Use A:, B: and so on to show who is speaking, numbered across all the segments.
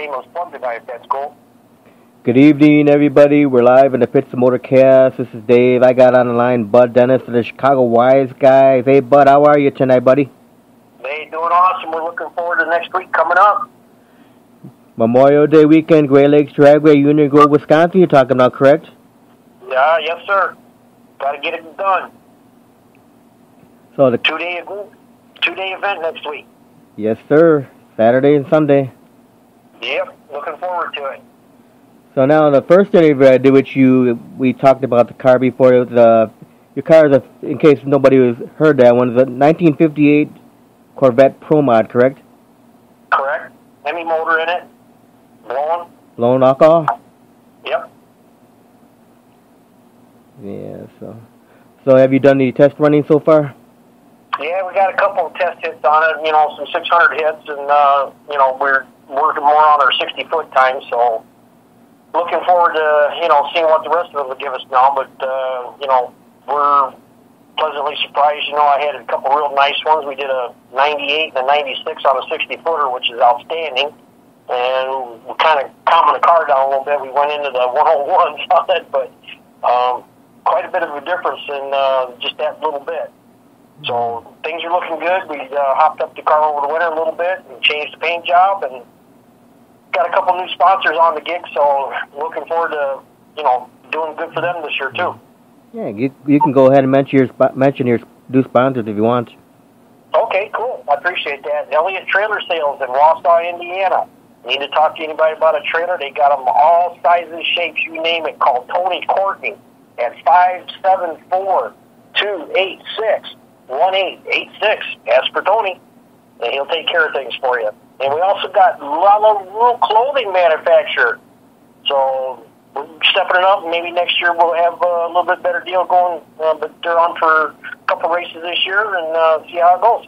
A: shameless plug tonight, if that's cool.
B: Good evening, everybody. We're live in the Pits of Motor Chaos. This is Dave. I got on the line Bud Dennis of the Chicago Wise Guys. Hey, Bud, how are you tonight, buddy?
A: Hey, doing awesome. We're looking forward to next week coming up.
B: Memorial Day weekend, Great Lakes Dragway, Union Grove, Wisconsin. You're talking about, correct?
A: Yeah, yes, sir. Got to get it done.
B: So the
A: two-day event next week.
B: Yes, sir. Saturday and Sunday.
A: Yep, looking forward to it.
B: So now the first interview I did with you, we talked about the car before. It was, your car is, in case nobody has heard that one, is a 1958 Corvette Pro Mod, correct?
A: Correct. Hemi motor in it.
B: Blown alcohol?
A: Yep.
B: Yeah, so have you done any test running so far?
A: Yeah, we got a couple of test hits on it, some 600 hits, and, we're working more on our 60-foot time, so looking forward to, seeing what the rest of it will give us now, but, we're pleasantly surprised. I had a couple real nice ones. We did a 98 and a 96 on a 60-footer, which is outstanding, and we kind of calming the car down a little bit. We went into the 101s on it, but quite a bit of a difference in just that little bit. So things are looking good. We hopped up the car over the winter a little bit and changed the paint job, and got a couple new sponsors on the gig, so looking forward to, doing good for them this year, too.
B: Yeah, you can go ahead and mention your new sponsors if you want.
A: Okay, cool. I appreciate that. Elliott Trailer Sales in Wausau, Indiana. Need to talk to anybody about a trailer? They got them all sizes, shapes, you name it, called Tony Courtney at 574-286-1886. Ask for Tony, and he'll take care of things for you. And we also got Lala Rule Clothing Manufacturer. So we're stepping it up. Maybe next year we'll have a little bit better deal going. But they're on for a couple races this year, and see how it goes.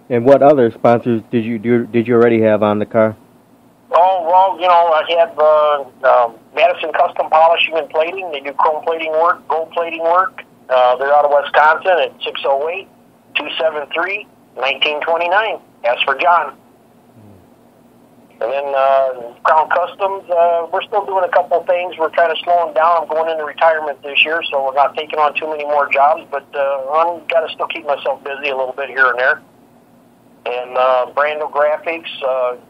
B: And what other sponsors did you already have on the car?
A: Oh, well, I have Madison Custom Polishing and Plating. They do chrome plating work, gold plating work. They're out of Wisconsin at 608-273-1929. Ask for John. And then Crown Customs, we're still doing a couple of things. We're kind of slowing down. I'm going into retirement this year, so we're not taking on too many more jobs, but I've got to still keep myself busy a little bit here and there. And Brando Graphics,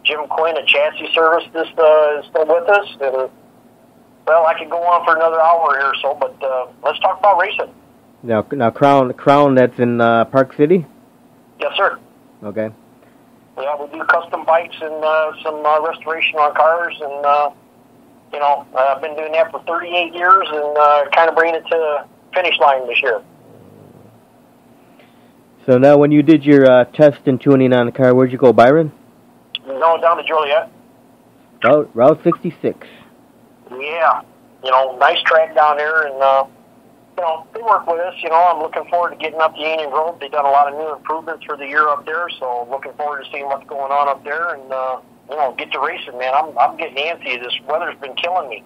A: Jim Quinn at Chassis Service is still with us. And, well, I could go on for another hour here or so, but let's talk about racing.
B: Now Crown, that's in Park City?
A: Yes, sir.
B: Okay.
A: Yeah, we do custom bikes and some restoration on cars, and I've been doing that for 38 years, and kind of bringing it to the finish line this year.
B: So now, when you did your test and tuning on the car, where'd you go, Byron?
A: No, down to Joliet.
B: Route 66.
A: Yeah, nice track down there, and they work with us. I'm looking forward to getting up to Union Grove. They've done a lot of new improvements for the year up there, so looking forward to seeing what's going on up there, and get to racing, man. I'm getting antsy. This weather's been killing me.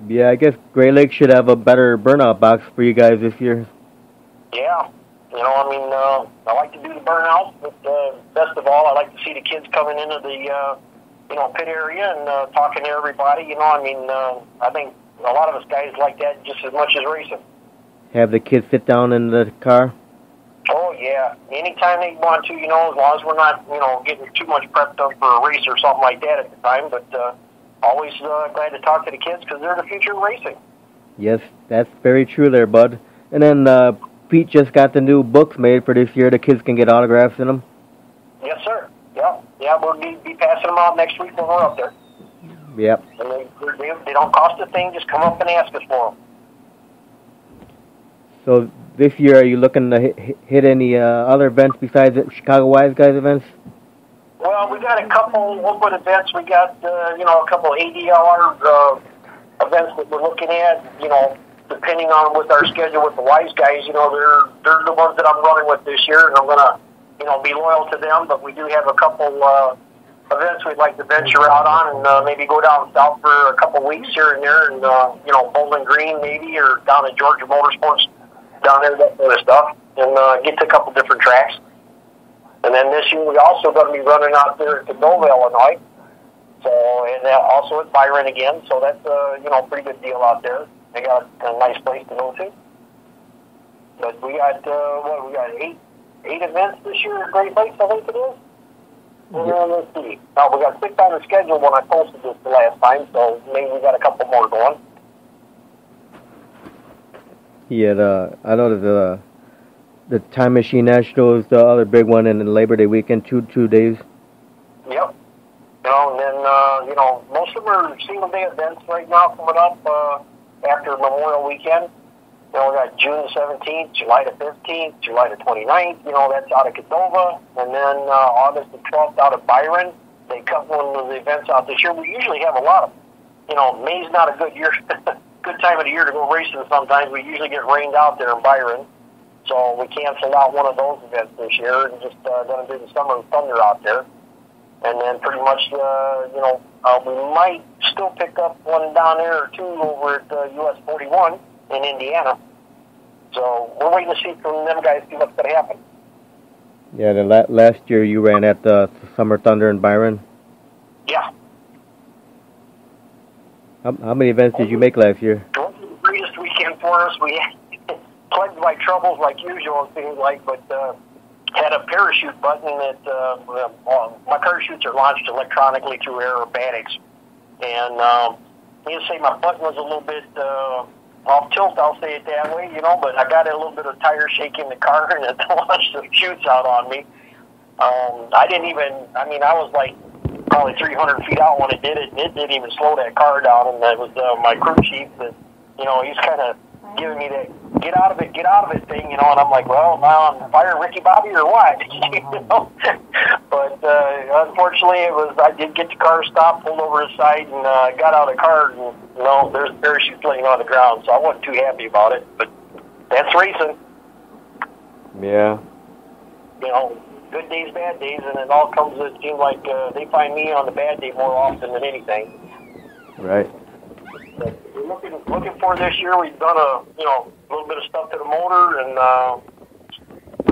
B: Yeah, I guess Great Lakes should have a better burnout box for you guys this year.
A: Yeah. I like to do the burnout, but best of all, I like to see the kids coming into the, pit area and talking to everybody. I think a lot of us guys like that just as much as racing.
B: Have the kids sit down in the car?
A: Oh, yeah. Anytime they want to, as long as we're not, getting too much prepped up for a race or something like that at the time. But always glad to talk to the kids because they're the future of racing.
B: Yes, that's very true there, Bud. And then Pete just got the new books made for this year. The kids can get autographs in them.
A: Yes, sir. Yeah, we'll be passing them out next week when we're up there.
B: Yep.
A: And they don't cost a thing. Just come up and ask us for them.
B: So this year, are you looking to hit any other events besides the Chicago Wise Guys events?
A: Well, we got a couple open events. We got, a couple ADLR events that we're looking at, depending on with our schedule with the Wise Guys, they're the ones that I'm running with this year, and I'm going to, be loyal to them. But we do have a couple events we'd like to venture out on and maybe go down south for a couple weeks here and there, and, Bowling Green maybe, or down at Georgia Motorsports, down there, that sort of stuff, and get to a couple different tracks. And then this year we also going to be running out there at Deauville, Illinois, So, and also at Byron again. So that's pretty good deal out there. They got a nice place to go to. But we got we got eight events this year at Great Lakes, I think it is. Let's see. Now we got 6 on the schedule when I posted this the last time, so maybe we got a couple more going.
B: Yeah, I know that the Time Machine National is the other big one, and then Labor Day weekend, two days.
A: Yep. And then most of them are single day events right now coming up after Memorial Weekend. We got June 17th, July the 15th, July the 29th. That's out of Cadova, and then August the 12th out of Byron. They cut one of the events out this year. We usually have a lot of, May's not a good year. Good time of the year to go racing sometimes. We usually get rained out there in Byron. So we canceled out one of those events this year and just going to do the Summer Thunder out there. And then pretty much, we might still pick up one down there or two over at US 41 in Indiana. So we're waiting to see from them guys, see what's going to happen.
B: Yeah, the last year you ran at the Summer Thunder in Byron.
A: Yeah.
B: How many events did you make last year?
A: It was the greatest weekend for us. We plagued by troubles like usual, it seems like, but had a parachute button that my parachutes are launched electronically through aerobatics. And you say my button was a little bit off tilt, I'll say it that way, but I got a little bit of tire shake in the car and it launched the chutes out on me. I was like probably 300 feet out when it did it, and it didn't even slow that car down, and that was my crew chief that, he's kind of giving me that get out of it thing, and I'm like, well, now I'm fire Ricky Bobby or what? But unfortunately, I did get the car stopped, pulled over the side, and got out of the car, and there's parachutes laying on the ground, so I wasn't too happy about it, but that's racing.
B: Yeah.
A: Good days, bad days, and it all comes, it seems like they find me on the bad day more often than anything.
B: Right.
A: But we're looking for this year. We've done a little bit of stuff to the motor, and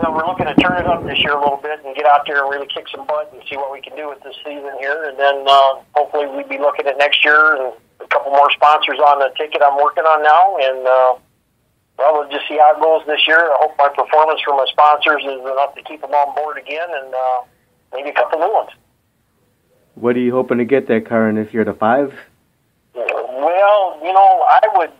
A: we're looking to turn it up this year a little bit and get out there and really kick some butt and see what we can do with this season here. And then hopefully we'll be looking at next year and a couple more sponsors on the ticket I'm working on now. And we'll just see how it goes this year. I hope my performance from my sponsors is enough to keep them on board again, and maybe a couple new ones.
B: What are you hoping to get that car in this year, the 5?
A: Well, I would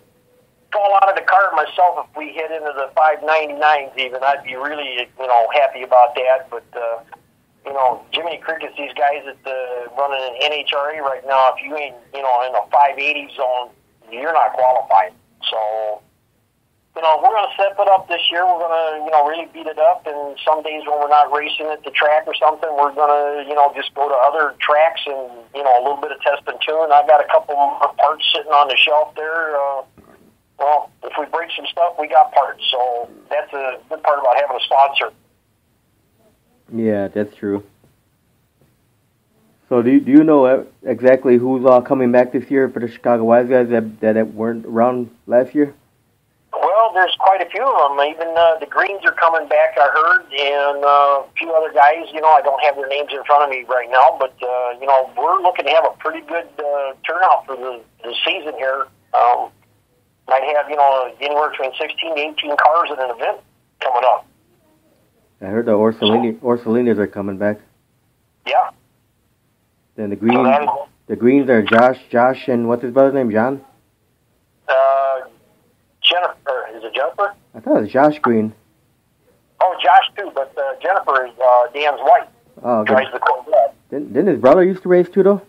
A: fall out of the car myself if we hit into the 599s even. I'd be really, happy about that. But, Jiminy Crickets, these guys that running an NHRA right now, if you ain't, in a 580 zone, you're not qualified. So, we're going to step it up this year. We're going to, really beat it up. And some days when we're not racing at the track or something, we're going to, just go to other tracks and, a little bit of test and tune. I've got a couple more parts sitting on the shelf there. If we break some stuff, we got parts. So that's a good part about having a sponsor.
B: Yeah, that's true. So do you know exactly who's all coming back this year for the Chicago Wise guys that weren't around last year?
A: Well, there's quite a few of them. Even the Greens are coming back, I heard, and a few other guys. I don't have their names in front of me right now, but, we're looking to have a pretty good turnout for the season here. Might have, anywhere between 16 to 18 cars at an event coming up.
B: I heard the Orsolinas are coming back.
A: Yeah.
B: Then the Greens are Josh, and what's his brother's name, John?
A: Jennifer. Is it Jennifer?
B: I thought it was Josh Green.
A: Oh, Josh too, but Jennifer is Dan's wife.
B: Oh, okay.
A: Drives the Corvette.
B: Didn't his brother used to race too, though?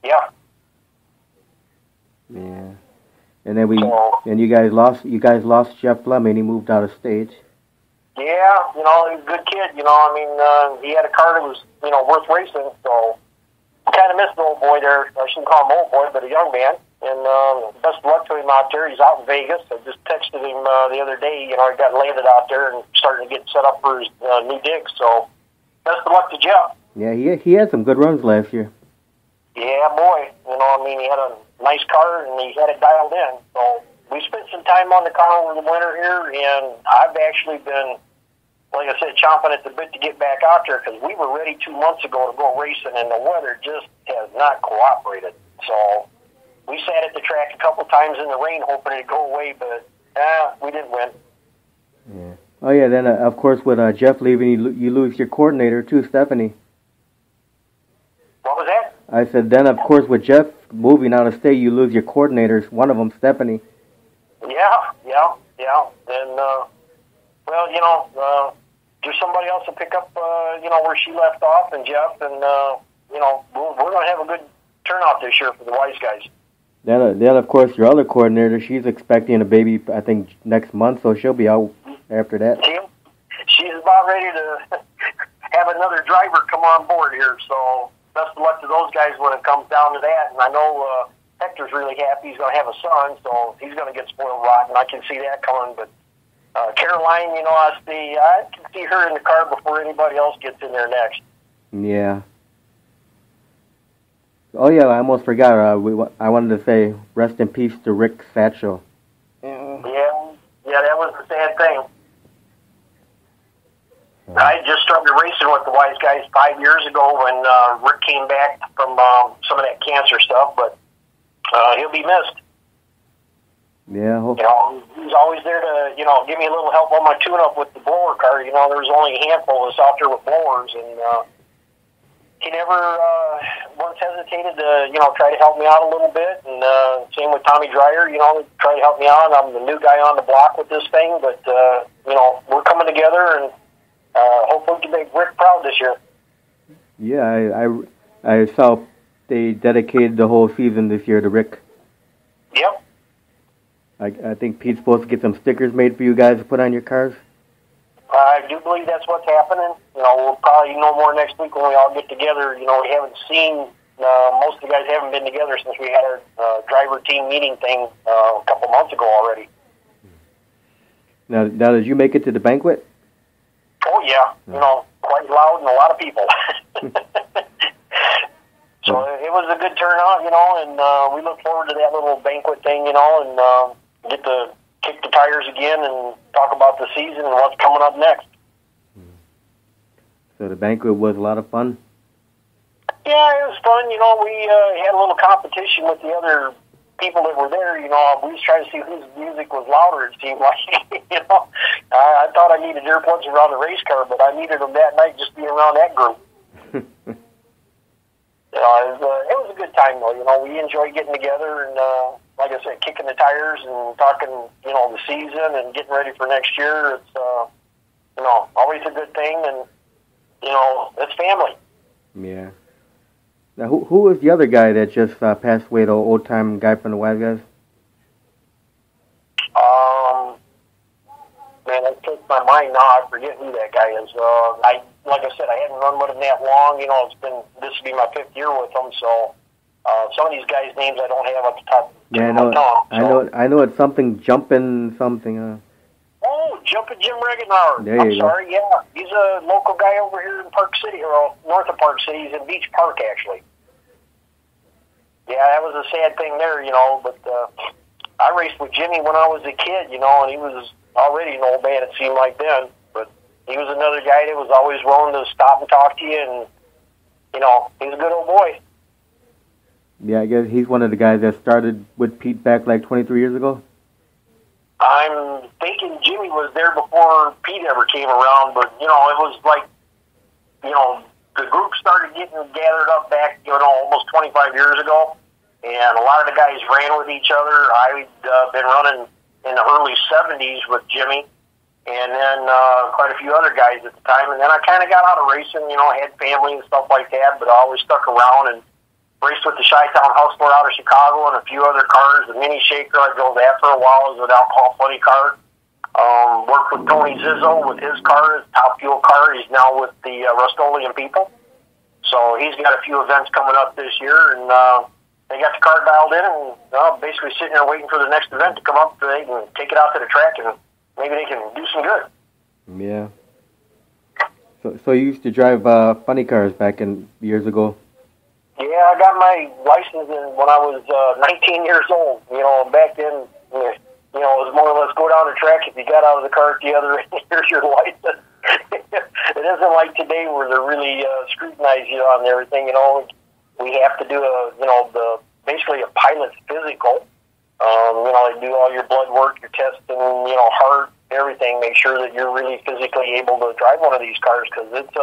A: Yeah.
B: Yeah. And then you guys lost Jeff Fleming. He moved out of state.
A: Yeah, he was a good kid. He had a car that was worth racing. So I kind of missed the old boy there. I shouldn't call him old boy, but a young man. And best of luck to him out there. He's out in Vegas. I just texted him the other day. He got landed out there and starting to get set up for his new dig. So best of luck to Jeff.
B: Yeah, he had some good runs last year.
A: Yeah, boy. He had a nice car and he had it dialed in. So we spent some time on the car over the winter here, and I've actually been, like I said, chomping at the bit to get back out there because we were ready 2 months ago to go racing, and the weather just has not cooperated. So we sat at the track a couple times in the rain hoping it'd go away, but we didn't win.
B: Yeah. Oh, yeah, then, of course, with Jeff leaving, you lose your coordinator, too, Stephanie.
A: What was that?
B: I said, then, of course, with Jeff moving out of state, you lose your coordinators, one of them, Stephanie.
A: Yeah. And, there's somebody else to pick up, where she left off, and Jeff, and, we're going to have a good turnout this year for the Wise guys.
B: Then, of course, your other coordinator, she's expecting a baby, I think, next month, so she'll be out after that.
A: She's about ready to have another driver come on board here, so best of luck to those guys when it comes down to that. And I know Hector's really happy. He's going to have a son, so he's going to get spoiled rotten. I can see that coming. But Caroline, I can see her in the car before anybody else gets in there next.
B: Yeah. Oh, yeah, I almost forgot. I wanted to say rest in peace to Rick Satchel.
A: Yeah, that was a sad thing. I just started racing with the Wise guys 5 years ago when Rick came back from some of that cancer stuff, but he'll be missed.
B: Yeah, hopefully.
A: He's always there to, give me a little help on my tune-up with the blower car. There was only a handful of us out there with blowers, and he never once hesitated to, try to help me out a little bit. And same with Tommy Dreyer, try to help me out. I'm the new guy on the block with this thing, but, we're coming together, and hopefully we can make Rick proud this year.
B: Yeah, I saw they dedicated the whole season this year to Rick.
A: Yep.
B: I think Pete's supposed to get some stickers made for you guys to put on your cars.
A: I do believe that's what's happening. We'll probably know more next week when we all get together. We haven't seen, most of the guys haven't been together since we had our driver team meeting thing a couple months ago already.
B: Now, did you make it to the banquet?
A: Oh, yeah. Quite loud and a lot of people. So it was a good turnout, and we look forward to that little banquet thing, and get to kick the tires again and talk about the season and what's coming up next.
B: So the banquet was a lot of fun?
A: Yeah, it was fun. We had a little competition with the other people that were there. We was trying to see whose music was louder, it seemed like. I thought I needed earplugs around the race car, but I needed them that night just being around that group. It was a good time, though. We enjoyed getting together and, like I said, kicking the tires and talking, the season and getting ready for next year. It's, always a good thing, and, it's family.
B: Yeah. Now, who was the other guy that just passed away, the old-time guy from the Wise guys?
A: Man, that takes my mind now. I forget who that guy is. Like I said, I hadn't run with him that long. This will be my 5th year with him, so some of these guys' names I don't have at the top.
B: Yeah, I know it's something jumping something.
A: Oh, Jumpin' Jim Regenauer. I'm sorry, yeah. He's a local guy over here in Park City, or north of Park City. He's in Beach Park, actually. Yeah, that was a sad thing there, but I raced with Jimmy when I was a kid, and he was already an old man, it seemed like then, but he was another guy that was always willing to stop and talk to you, and, he's a good old boy.
B: Yeah, I guess he's one of the guys that started with Pete back like 23 years ago.
A: I'm thinking Jimmy was there before Pete ever came around, but, it was like, the group started getting gathered up back, almost 25 years ago, and a lot of the guys ran with each other. I'd been running in the early 70s with Jimmy, and then quite a few other guys at the time, and then I kind of got out of racing, had family and stuff like that, but I always stuck around and raced with the Chi-Town Hustler out of Chicago and a few other cars. The Mini Shaker, I drove that for a while. It was an alcohol funny car. Worked with Tony Zizzo with his car, his Top Fuel car. He's now with the Rust-Oleum people. So he's got a few events coming up this year, and they got the car dialed in, and basically sitting there waiting for the next event to come up so they can take it out to the track, and maybe they can do some good.
B: Yeah. So you used to drive funny cars back in years ago?
A: Yeah, I got my license when I was 19 years old. Back then, it was more or less go down the track. If you got out of the car at the other end, here's your license. It isn't like today where they're really scrutinize you on everything. we have to do basically a pilot's physical. They do all your blood work, your testing, heart, everything. Make sure that you're really physically able to drive one of these cars, because it's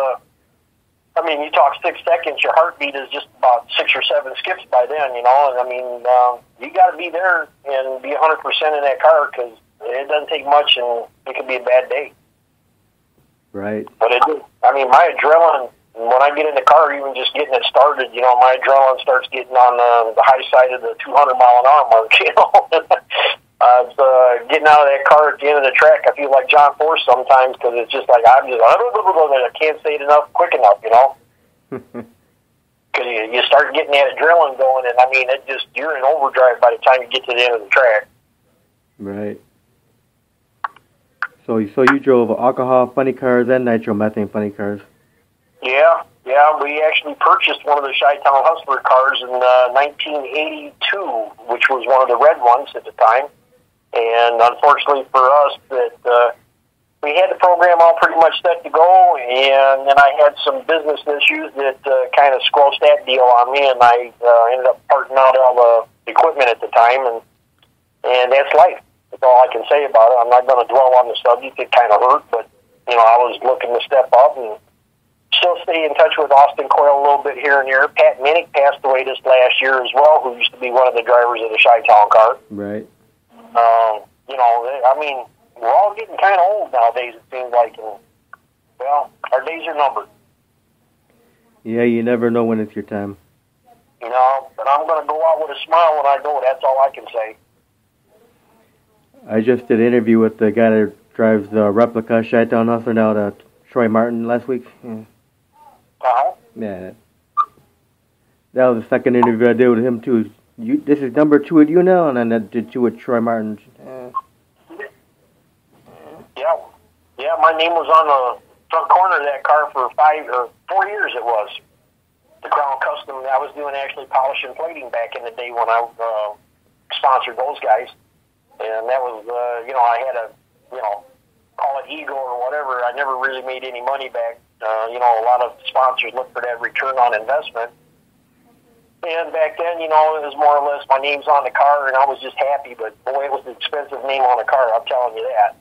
A: you talk 6 seconds, your heartbeat is just about 6 or 7 skips by then, and you got to be there and be 100% in that car, because it doesn't take much, and it could be a bad day.
B: Right.
A: But my adrenaline, when I get in the car, even just getting it started, my adrenaline starts getting on the high side of the 200-mile-an-hour mark, getting out of that car at the end of the track, I feel like John Force sometimes, because it's just like, I can't say it quick enough, Because you start getting that adrenaline going, and you're in overdrive by the time you get to the end of the track.
B: Right. So you drove alcohol funny cars and nitromethane funny cars.
A: Yeah, we actually purchased one of the Chi-Town Hustler cars in 1982, which was one of the red ones at the time. And unfortunately for us, that we had the program all pretty much set to go, and then I had some business issues that kind of squelched that deal on me, and I ended up parting out all the equipment at the time, and that's life. That's all I can say about it. I'm not going to dwell on the subject. It kind of hurt, but I was looking to step up and still stay in touch with Austin Coyle a little bit here and there. Pat Minnick passed away this last year as well, who used to be one of the drivers of the Chi-Town car.
B: Right.
A: We're all getting kind of old nowadays, it seems like. And, our days are numbered.
B: Yeah, you never know when it's your time.
A: But I'm going to go out with a smile when I go. That's all I can say.
B: I just did an interview with the guy that drives the replica Chi-Town Hustler out, Troy Martin, last week. Yeah.
A: Uh-huh.
B: Yeah. That was the second interview I did with him, too. This is number 2 with you now, and then I did 2 with Troy Martin.
A: Yeah, my name was on the front corner of that car for 4 years it was. The Crown Custom, I was doing actually polish and plating back in the day when I sponsored those guys. And that was, I had a, call it ego or whatever. I never really made any money back. A lot of sponsors look for that return on investment. And back then, it was more or less my name's on the car, and I was just happy. But boy, it was an expensive name on the car. I'm telling you that.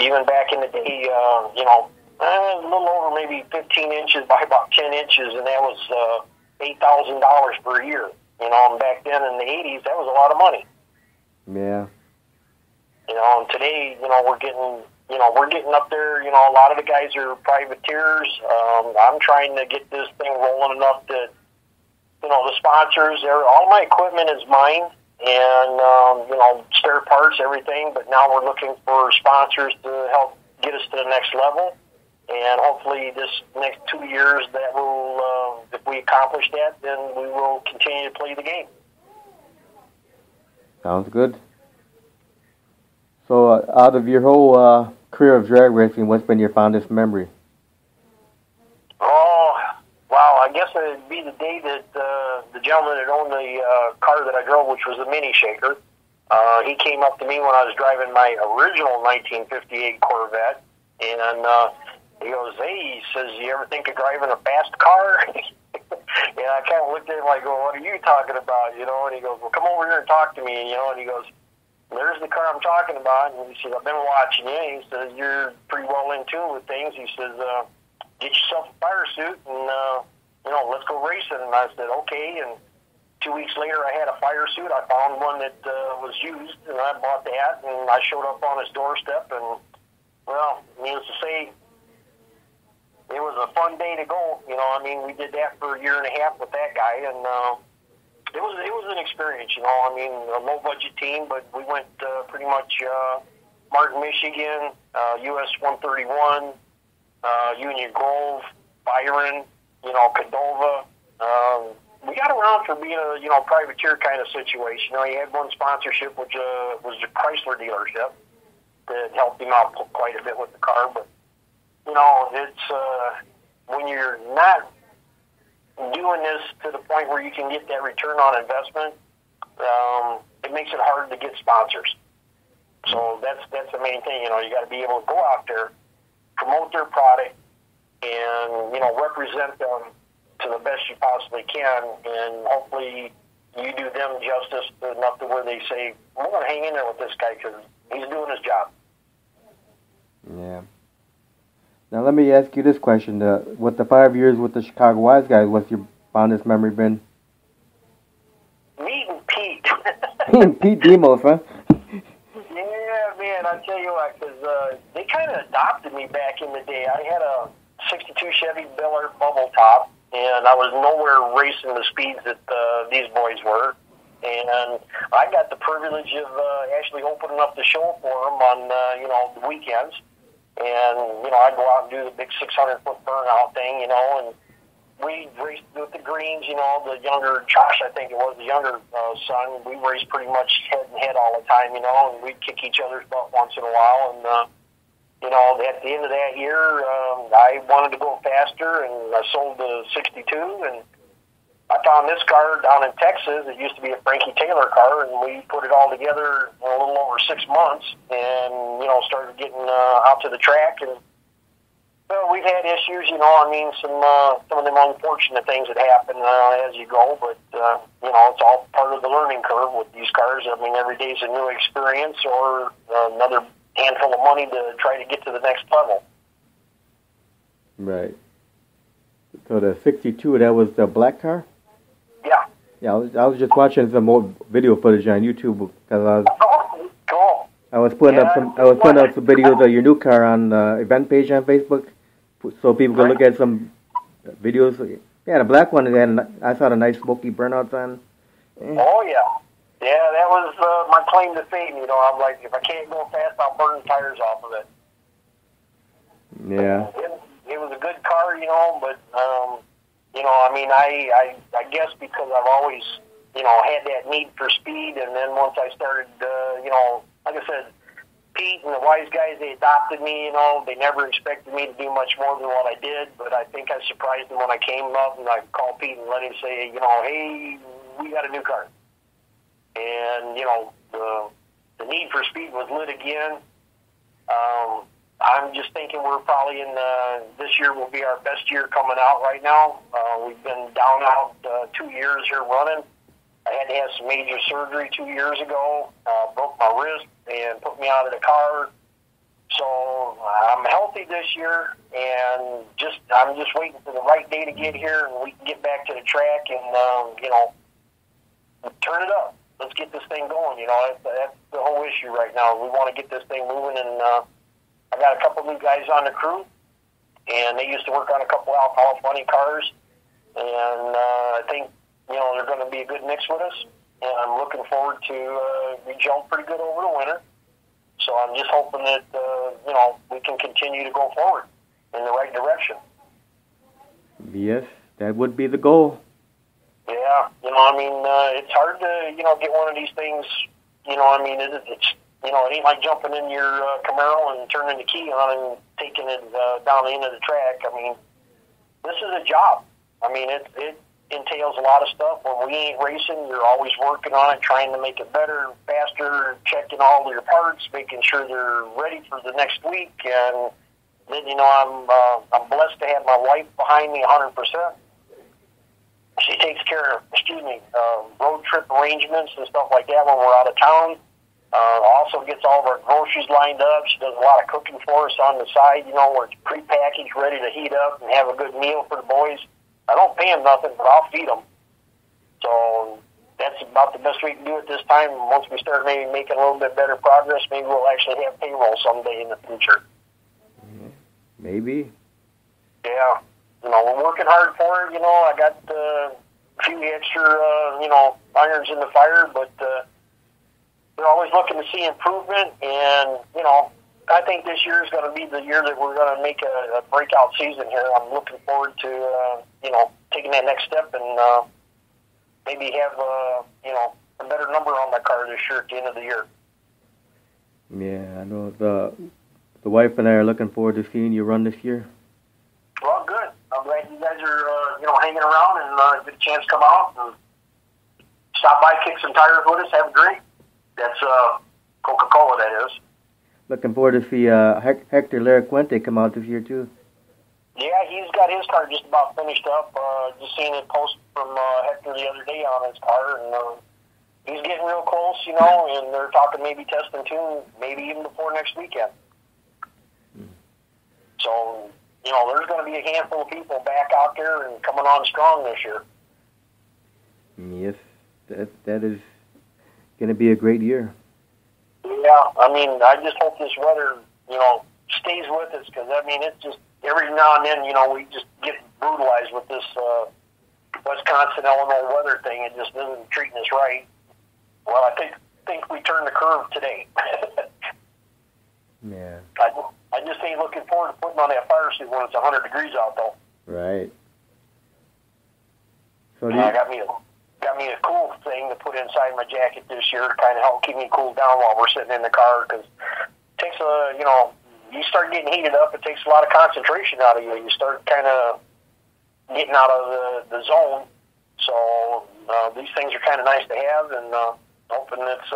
A: Even back in the day, a little over maybe 15 inches by about 10 inches, and that was $8,000 per year. And back then in the 80s, that was a lot of money.
B: Yeah.
A: And today, we're getting up there. A lot of the guys are privateers. I'm trying to get this thing rolling enough that, the sponsors, all my equipment is mine, and, spare parts, everything, but now we're looking for sponsors to help get us to the next level, and hopefully this next 2 years that will, if we accomplish that, then we will continue to play the game.
B: Sounds good. So, out of your whole career of drag racing, what's been your fondest memory?
A: Oh, wow, I guess it would be the day that the gentleman that owned the car that I drove, which was a mini shaker, he came up to me when I was driving my original 1958 Corvette, and he goes, "Hey," he says, "you ever think of driving a fast car?" And I kind of looked at him like, "Well, what are you talking about?" And he goes, "Well, come over here and talk to me," and he goes, "There's the car I'm talking about." And he says, "I've been watching you." And he says, "You're pretty well in tune with things." He says, "Get yourself a fire suit and, let's go racing." And I said, "Okay." And 2 weeks later, I had a fire suit. I found one that was used, and I bought that. And I showed up on his doorstep. And, well, needless to say, it was a fun day to go. We did that for a year and a half with that guy. And it was an experience, a low-budget team, but we went pretty much Martin, Michigan, US 131, Union Grove, Byron, Cordova. We got around for being a privateer kind of situation. He had one sponsorship, which was the Chrysler dealership that helped him out quite a bit with the car. But, it's when you're not doing this to the point where you can get that return on investment, it makes it hard to get sponsors. So that's the main thing. You got to be able to go out there, promote their product, and represent them to the best you possibly can, and hopefully you do them justice enough to where they say, I'm going to hang in there with this guy because he's doing his job.
B: Yeah. Now let me ask you this question. With the 5 years with the Chicago Wise Guys, what's your fondest memory been?
A: Meeting Pete.
B: Pete Demos, huh?
A: Yeah, man, I tell you what, because they kind of adopted me back in the day. I had a 62 Chevy Bel Air bubble top, and I was nowhere racing the speeds that these boys were. And I got the privilege of actually opening up the show for them on, the weekends. And, I'd go out and do the big 600-foot burnout thing, and we raced with the greens, the younger, Josh, I think it was, the younger son. We raced pretty much head-to-head all the time, and we'd kick each other's butt once in a while. And, at the end of that year, I wanted to go faster, and I sold the 62, and I found this car down in Texas. It used to be a Frankie Taylor car, and we put it all together in a little over 6 months, and started getting out to the track. And we've had issues, some of them unfortunate things that happen as you go, but it's all part of the learning curve with these cars. I mean, every day's a new experience or another handful of money to try to get to the next level.
B: Right. So the 62, that was the black car?
A: Yeah.
B: Yeah, I was just watching some old video footage on YouTube because
A: Cool.
B: I was putting up some videos of your new car on the event page on Facebook, so people could look at some videos. Yeah, the black one, and I saw the nice smoky burnouts on.
A: Yeah. Oh yeah, that was my claim to fame. I'm like, if I can't go fast, I'll burn the tires off of it.
B: Yeah.
A: It was a good car, but I guess because I've always, had that need for speed, and then once I started, like I said, Pete and the Wise Guys, they adopted me, they never expected me to do much more than what I did, but I think I surprised them when I came up, and I called Pete and let him say, hey, we got a new car. And, the need for speed was lit again. I'm just thinking we're probably this year will be our best year coming out right now. We've been down out 2 years here running. I had to have some major surgery 2 years ago, broke my wrist and put me out of the car. So I'm healthy this year, and I'm just waiting for the right day to get here, and we can get back to the track and turn it up. Let's get this thing going. That's the whole issue right now. We want to get this thing moving, and I got a couple new guys on the crew, and they used to work on a couple Alpha Funny cars, and I think they're going to be a good mix with us, and I'm looking forward to we jump pretty good over the winter. So I'm just hoping that we can continue to go forward in the right direction.
B: Yes, that would be the goal.
A: Yeah, it's hard to get one of these things. It's it ain't like jumping in your Camaro and turning the key on and taking it down the end of the track. This is a job. It entails a lot of stuff. When we ain't racing, you're always working on it, trying to make it better, faster, checking all your parts, making sure they're ready for the next week. And then, I'm blessed to have my wife behind me 100%. She takes care of, road trip arrangements and stuff like that when we're out of town. Also gets all of our groceries lined up. She does a lot of cooking for us on the side, where it's prepackaged, ready to heat up and have a good meal for the boys. I don't pay them nothing, but I'll feed them. So that's about the best we can do at this time. Once we start maybe making a little bit better progress, maybe we'll actually have payroll someday in the future.
B: Maybe.
A: Yeah. We're working hard for it. I got a few extra, irons in the fire, but we're always looking to see improvement. And, I think this year is going to be the year that we're going to make a breakout season here. I'm looking forward to, taking that next step and maybe have, a better number on my car this year at the end of the year.
B: Yeah, I know the wife and I are looking forward to seeing you run this year.
A: Well, good. I'm glad you guys are, hanging around and get a chance to come out and stop by, kick some tires with us, have a drink. That's Coca-Cola, that is.
B: Looking forward to see Hector Laracuente come out this year, too.
A: Yeah, he's got his car just about finished up. Just seeing it post from Hector the other day on his car, and he's getting real close, and they're talking maybe testing tune, maybe even before next weekend. So, there's going to be a handful of people back out there and coming on strong this year.
B: Yes, that is going to be a great year.
A: Yeah, I just hope this weather, stays with us, because, it's just every now and then, we just get brutalized with this Wisconsin, Illinois weather thing. It just isn't treating us right. Well, I think we turned the curve today.
B: Yeah.
A: I just ain't looking forward to putting on that fire suit when it's 100 degrees out, though.
B: Right. So
A: got me a cool thing to put inside my jacket this year to kind of help keep me cooled down while we're sitting in the car, because it takes you start getting heated up, it takes a lot of concentration out of you. You start kind of getting out of the zone. So these things are kind of nice to have, and hoping it's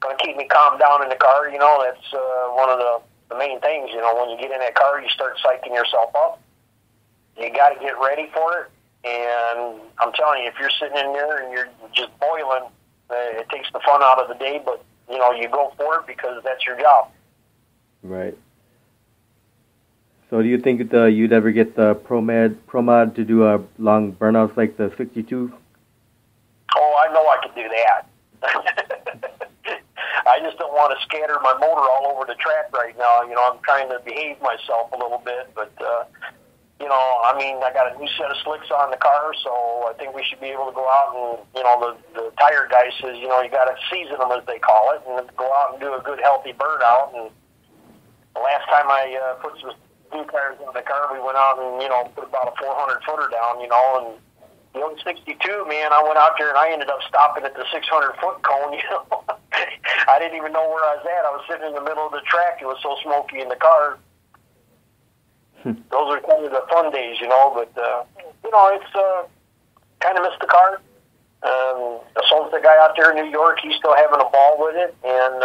A: going to keep me calm down in the car. That's one of the main things. When you get in that car, you start psyching yourself up. You got to get ready for it. And I'm telling you, if you're sitting in there and you're just boiling, it takes the fun out of the day. But you go for it because that's your job.
B: Right. So do you think you'd ever get the Pro Mod to do a long burnouts like the 62?
A: Oh, I know I could do that. I just don't want to scatter my motor all over the track right now. I'm trying to behave myself a little bit, but I got a new set of slicks on the car, so I think we should be able to go out and, the tire guy says, you got to season them, as they call it, and go out and do a good, healthy burnout. And the last time I put some new tires on the car, we went out and, put about a 400-footer down, and the old 62, man, I went out there and I ended up stopping at the 600-foot cone, I didn't even know where I was at. I was sitting in the middle of the track. It was so smoky in the car. Those are kind of the fun days, but, it's kind of missed the car. I sold the guy out there in New York. He's still having a ball with it, and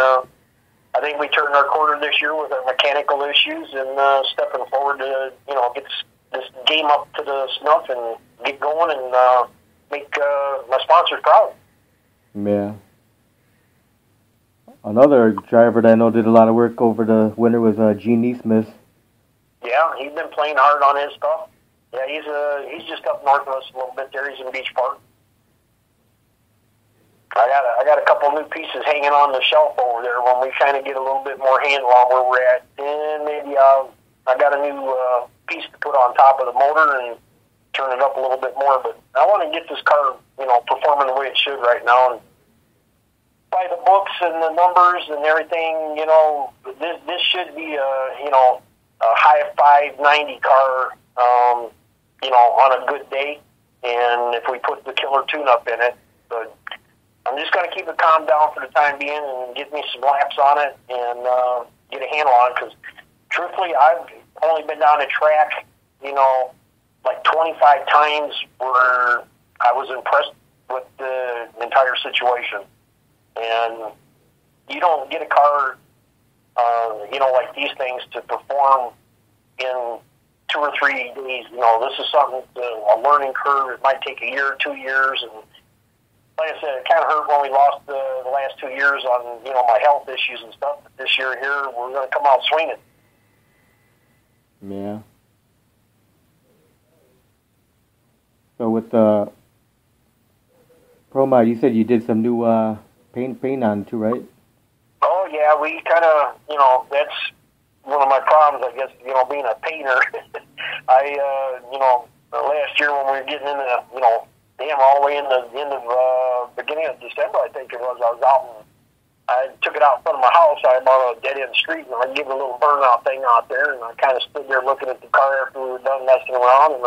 A: I think we turned our corner this year with our mechanical issues and stepping forward to, get this game up to the snuff and get going and make my sponsors proud.
B: Yeah. Another driver that I know did a lot of work over the winter was Gene Neesmith. Yeah,
A: he's been playing hard on his stuff. Yeah, he's just up north of us a little bit there. He's in Beach Park. I got a couple new pieces hanging on the shelf over there. When we kind of get a little bit more handle on where we're at, and maybe I got a new piece to put on top of the motor and turn it up a little bit more. But I want to get this car, performing the way it should right now. And by the books and the numbers and everything, this should be a high 590 car, on a good day. And if we put the killer tune-up in it, but I'm just going to keep it calmed down for the time being and get me some laps on it and get a handle on it. Because truthfully, I've only been down the track, like 25 times where I was impressed with the entire situation. And you don't get a car, like these things to perform in 2 or 3 days. This is something, a learning curve. It might take a year or 2 years. And like I said, it kind of hurt when we lost the last 2 years on, my health issues and stuff. But this year here, we're going to come out swinging.
B: Yeah. So with the Pro Mod, you said you did some new paint on too, right?
A: Oh, yeah, we kind of, that's one of my problems, I guess, being a painter. Last year when we were getting into, all the way in the end of, beginning of December, I think it was, I was out and I took it out in front of my house. I was on a dead-end street, and I gave it a little burnout thing out there, and I kind of stood there looking at the car after we were done messing around, and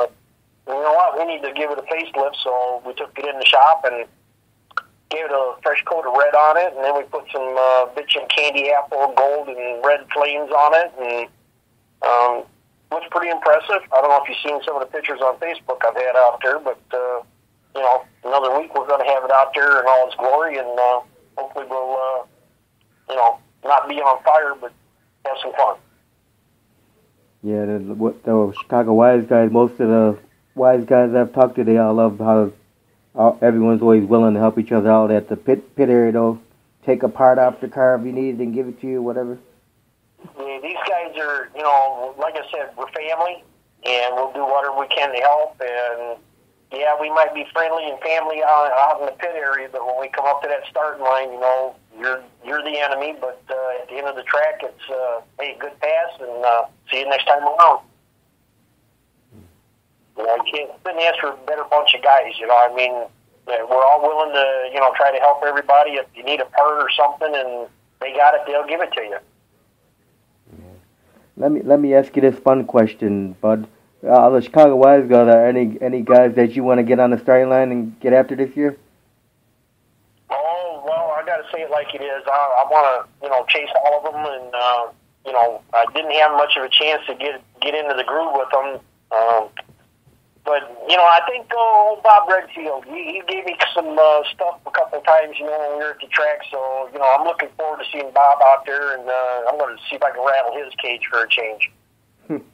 A: you know what, we need to give it a facelift, so we took it in the shop and gave it a fresh coat of red on it, and then we put some bitchin' candy apple, gold, and red flames on it, and looks pretty impressive. I don't know if you've seen some of the pictures on Facebook I've had out there, but, another week we're going to have it out there in all its glory, and hopefully we'll, not be on fire, but have some fun.
B: Yeah, the Chicago Wise guys, most of the Wise guys I've talked to, they all love how everyone's always willing to help each other out at the pit area. They'll take a part off the car if you need it and give it to you, whatever.
A: Yeah, these guys are, like I said, we're family, and we'll do whatever we can to help. And yeah, we might be friendly and family out in the pit area, but when we come up to that starting line, you're the enemy. But at the end of the track, it's hey, good pass, and see you next time around. You couldn't ask for a better bunch of guys. I mean, we're all willing to try to help everybody. If you need a part or something, and they got it, they'll give it to you.
B: Let me ask you this fun question, Bud. The Chicago Wise guys, are any guys that you want to get on the starting line and get after this year?
A: Oh, well, I got to say it like it is. I want to chase all of them, and I didn't have much of a chance to get into the groove with them. But I think old Bob Redfield, he gave me some stuff a couple of times, when we were at the track. So I'm looking forward to seeing Bob out there, and I'm going to see if I can rattle his cage for a change. But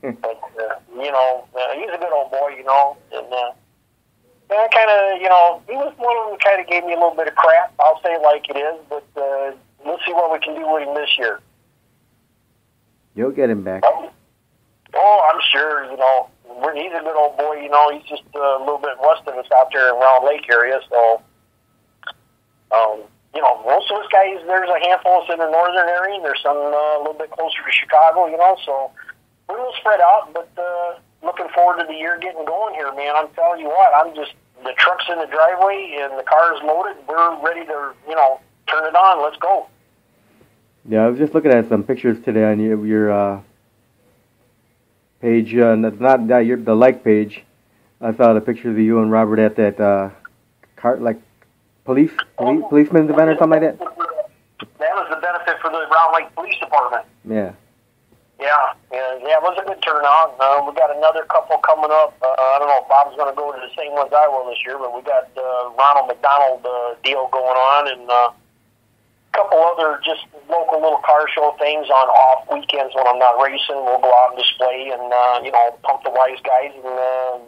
A: he's a good old boy, and I kind of, he was one of them that kind of gave me a little bit of crap. I'll say it like it is, but we'll see what we can do with him this year.
B: You'll get him back.
A: Oh, I'm sure, he's a good old boy, he's just a little bit west of us out there in Round Lake area, so, most of us guys, there's a handful in the northern area, and there's some a little bit closer to Chicago, so we're a little spread out, but looking forward to the year getting going here, man. I'm telling you what, the truck's in the driveway, and the car's loaded, we're ready to, turn it on, let's go.
B: Yeah, I was just looking at some pictures today on your page, not the like page. I saw the pictures of you and Robert at that policeman's event or something like that.
A: That was the benefit for the Round Lake Police Department.
B: Yeah.
A: Yeah, it was a good turnout. We got another couple coming up. I don't know if Bob's going to go to the same ones I will this year, but we got Ronald McDonald deal going on, and couple other just local little car show things on off weekends when I'm not racing. We'll go out and display and, pump the Wise guys in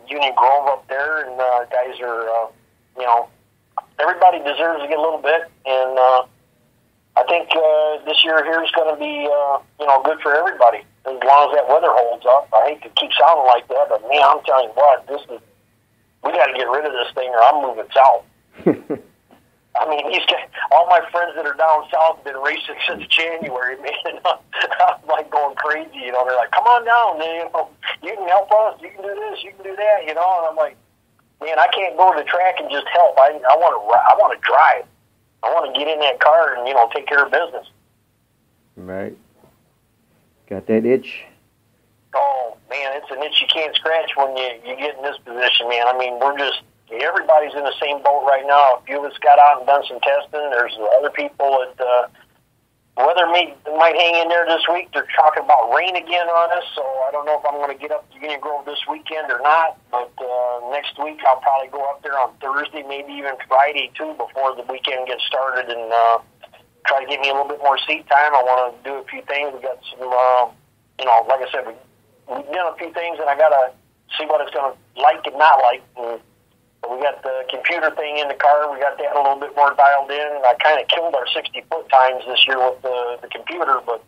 A: Union Grove up there. And guys are, everybody deserves to get a little bit. And I think this year here is going to be, good for everybody as long as that weather holds up. I hate to keep sounding like that, but, man, I'm telling you what, we got to get rid of this thing or I'm moving south. I mean, all my friends that are down south have been racing since January, man. I'm like going crazy, They're like, come on down, man. You can help us. You can do this. You can do that, And I'm like, man, I can't go to the track and just help. I want to drive. I want to get in that car and take care of business. Right.
B: Got that itch.
A: Oh man, it's an itch you can't scratch when you get in this position, man. I mean, everybody's in the same boat right now. A few of us got out and done some testing. There's other people that weather might hang in there this week. They're talking about rain again on us, so I don't know if I'm going to get up to Union Grove this weekend or not. But next week I'll probably go up there on Thursday, maybe even Friday too, before the weekend gets started, and try to get me a little bit more seat time. I want to do a few things. We got some, like I said, we've done a few things, and I got to see what it's going to like and not like. And we got the computer thing in the car. We got that a little bit more dialed in. I kind of killed our 60-foot times this year with the computer, but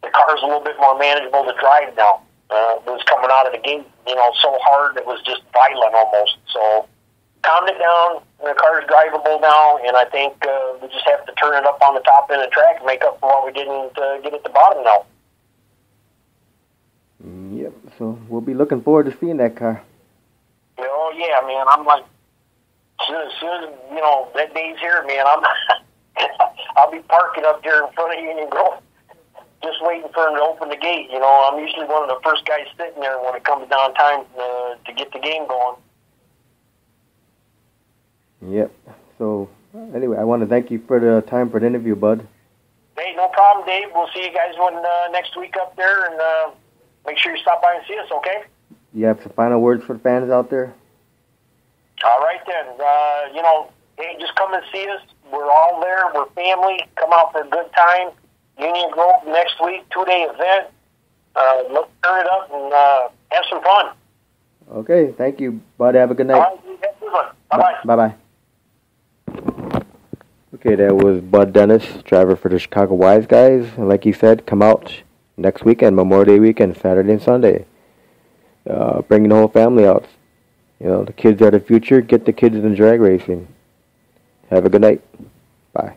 A: the car's a little bit more manageable to drive now. It was coming out of the gate, so hard it was just violent almost. So calmed it down. The car's drivable now, and I think we just have to turn it up on the top end of the track and make up for what we didn't get at the bottom now.
B: Yep, so we'll be looking forward to seeing that car.
A: Oh, yeah, man, I'm like, as soon as that day's here, man, I'll be parking up there in front of Union Grove, just waiting for him to open the gate. I'm usually one of the first guys sitting there when it comes down time to get the game going.
B: Yep. So, anyway, I want to thank you for the time for the interview, Bud.
A: Hey, no problem, Dave. We'll see you guys next week up there, and make sure you stop by and see us, okay?
B: You have some final words for the fans out there?
A: All right, then. Hey, just come and see us. We're all there. We're family. Come out for a good time. Union Grove next week, 2-day event. Let's turn it up and have some fun.
B: Okay, thank you, Bud. Have a good night.
A: All right, you have a good one. Bye-bye.
B: Bye-bye. Okay, that was Bud Dennis, driver for the Chicago Wise Guys. And like he said, come out next weekend, Memorial Day weekend, Saturday and Sunday. Bring the whole family out. You know, the kids are the future. Get the kids in drag racing. Have a good night. Bye.